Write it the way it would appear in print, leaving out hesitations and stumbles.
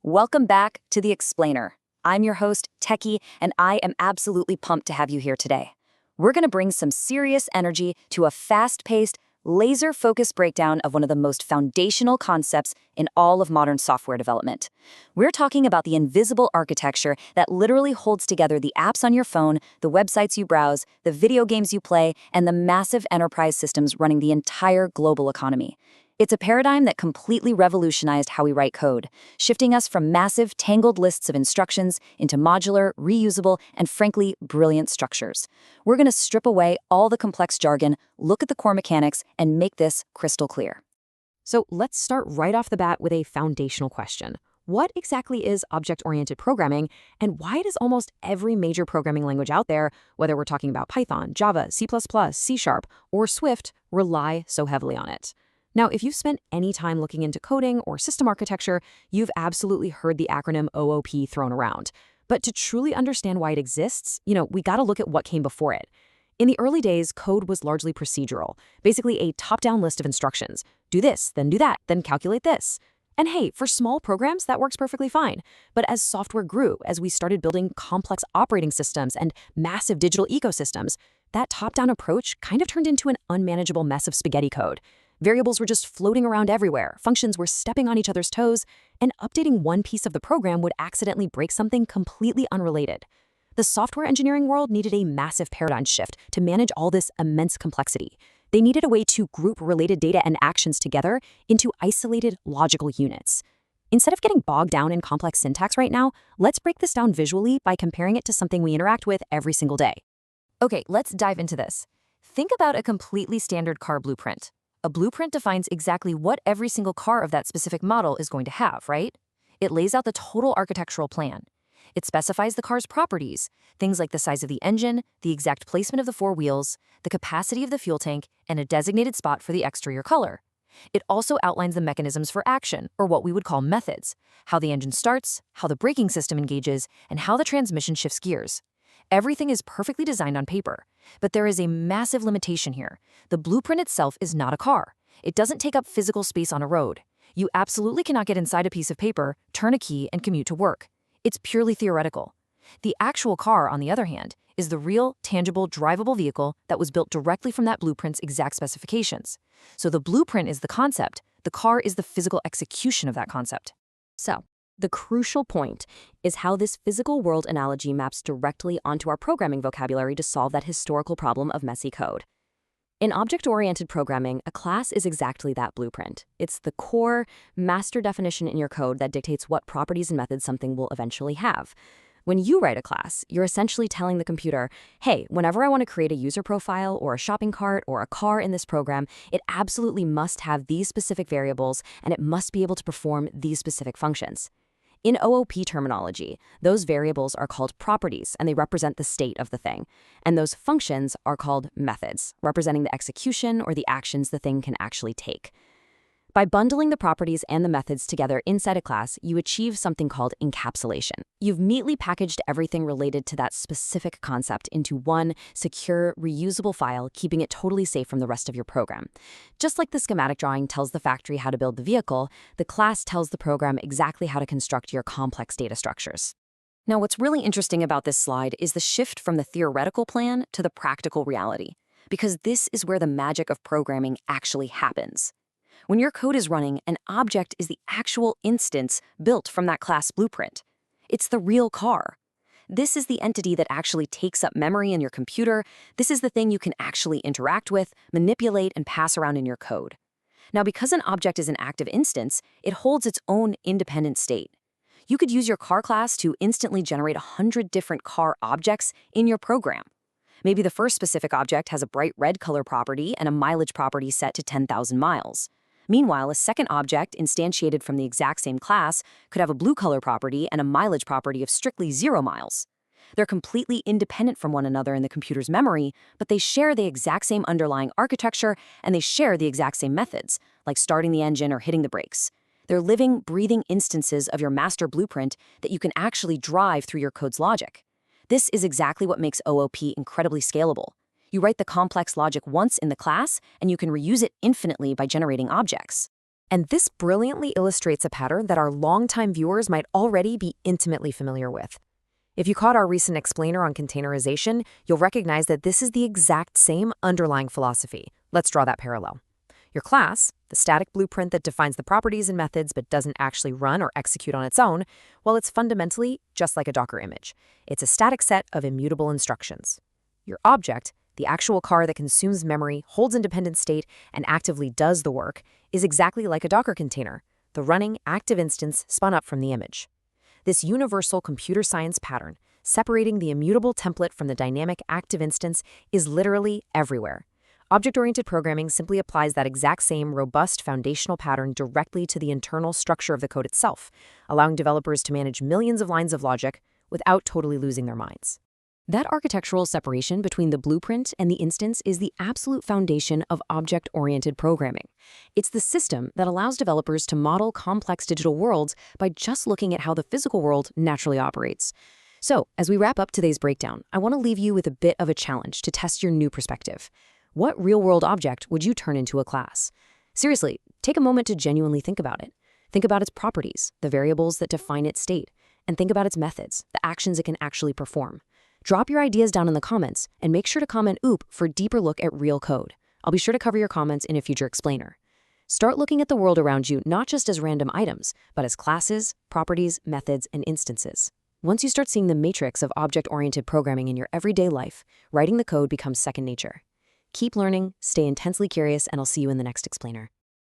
Welcome back to The Explainer. I'm your host, Techie, and I am absolutely pumped to have you here today. We're going to bring some serious energy to a fast-paced, laser-focused breakdown of one of the most foundational concepts in all of modern software development. We're talking about the invisible architecture that literally holds together the apps on your phone, the websites you browse, the video games you play, and the massive enterprise systems running the entire global economy. It's a paradigm that completely revolutionized how we write code, shifting us from massive, tangled lists of instructions into modular, reusable, and frankly, brilliant structures. We're going to strip away all the complex jargon, look at the core mechanics, and make this crystal clear. So let's start right off the bat with a foundational question. What exactly is object-oriented programming, and why does almost every major programming language out there, whether we're talking about Python, Java, C++, C#, or Swift, rely so heavily on it? Now, if you've spent any time looking into coding or system architecture, you've absolutely heard the acronym OOP thrown around. But to truly understand why it exists, we gotta look at what came before it. In the early days, code was largely procedural, basically a top-down list of instructions. Do this, then do that, then calculate this. And hey, for small programs, that works perfectly fine. But as software grew, as we started building complex operating systems and massive digital ecosystems, that top-down approach kind of turned into an unmanageable mess of spaghetti code. Variables were just floating around everywhere, functions were stepping on each other's toes, and updating one piece of the program would accidentally break something completely unrelated. The software engineering world needed a massive paradigm shift to manage all this immense complexity. They needed a way to group related data and actions together into isolated logical units. Instead of getting bogged down in complex syntax right now, let's break this down visually by comparing it to something we interact with every single day. Okay, let's dive into this. Think about a completely standard car blueprint. A blueprint defines exactly what every single car of that specific model is going to have, right? It lays out the total architectural plan. It specifies the car's properties, things like the size of the engine, the exact placement of the four wheels, the capacity of the fuel tank, and a designated spot for the exterior color. It also outlines the mechanisms for action, or what we would call methods, how the engine starts, how the braking system engages, and how the transmission shifts gears. Everything is perfectly designed on paper, but there is a massive limitation here. The blueprint itself is not a car. It doesn't take up physical space on a road. You absolutely cannot get inside a piece of paper, turn a key, and commute to work. It's purely theoretical. The actual car, on the other hand, is the real, tangible, drivable vehicle that was built directly from that blueprint's exact specifications. So the blueprint is the concept, the car is the physical execution of that concept. So, the crucial point is how this physical world analogy maps directly onto our programming vocabulary to solve that historical problem of messy code. In object-oriented programming, a class is exactly that blueprint. It's the core, master definition in your code that dictates what properties and methods something will eventually have. When you write a class, you're essentially telling the computer, hey, whenever I want to create a user profile or a shopping cart or a car in this program, it absolutely must have these specific variables and it must be able to perform these specific functions. In OOP terminology, those variables are called properties, and they represent the state of the thing. And those functions are called methods, representing the execution or the actions the thing can actually take. By bundling the properties and the methods together inside a class, you achieve something called encapsulation. You've neatly packaged everything related to that specific concept into one secure, reusable file, keeping it totally safe from the rest of your program. Just like the schematic drawing tells the factory how to build the vehicle, the class tells the program exactly how to construct your complex data structures. Now, what's really interesting about this slide is the shift from the theoretical plan to the practical reality, because this is where the magic of programming actually happens. When your code is running, an object is the actual instance built from that class blueprint. It's the real car. This is the entity that actually takes up memory in your computer. This is the thing you can actually interact with, manipulate, and pass around in your code. Now, because an object is an active instance, it holds its own independent state. You could use your car class to instantly generate 100 different car objects in your program. Maybe the first specific object has a bright red color property and a mileage property set to 10,000 miles. Meanwhile, a second object instantiated from the exact same class could have a blue color property and a mileage property of strictly 0 miles. They're completely independent from one another in the computer's memory, but they share the exact same underlying architecture and they share the exact same methods, like starting the engine or hitting the brakes. They're living, breathing instances of your master blueprint that you can actually drive through your code's logic. This is exactly what makes OOP incredibly scalable. You write the complex logic once in the class, and you can reuse it infinitely by generating objects. And this brilliantly illustrates a pattern that our longtime viewers might already be intimately familiar with. If you caught our recent explainer on containerization, you'll recognize that this is the exact same underlying philosophy. Let's draw that parallel. Your class, the static blueprint that defines the properties and methods but doesn't actually run or execute on its own, well, it's fundamentally just like a Docker image. It's a static set of immutable instructions. Your object, the actual car that consumes memory, holds independent state, and actively does the work, is exactly like a Docker container, the running, active instance spun up from the image. This universal computer science pattern, separating the immutable template from the dynamic active instance, is literally everywhere. Object-oriented programming simply applies that exact same robust foundational pattern directly to the internal structure of the code itself, allowing developers to manage millions of lines of logic without totally losing their minds. That architectural separation between the blueprint and the instance is the absolute foundation of object-oriented programming. It's the system that allows developers to model complex digital worlds by just looking at how the physical world naturally operates. So, as we wrap up today's breakdown, I want to leave you with a bit of a challenge to test your new perspective. What real-world object would you turn into a class? Seriously, take a moment to genuinely think about it. Think about its properties, the variables that define its state, and think about its methods, the actions it can actually perform. Drop your ideas down in the comments and make sure to comment OOP for a deeper look at real code. I'll be sure to cover your comments in a future explainer. Start looking at the world around you not just as random items, but as classes, properties, methods, and instances. Once you start seeing the matrix of object-oriented programming in your everyday life, writing the code becomes second nature. Keep learning, stay intensely curious, and I'll see you in the next explainer.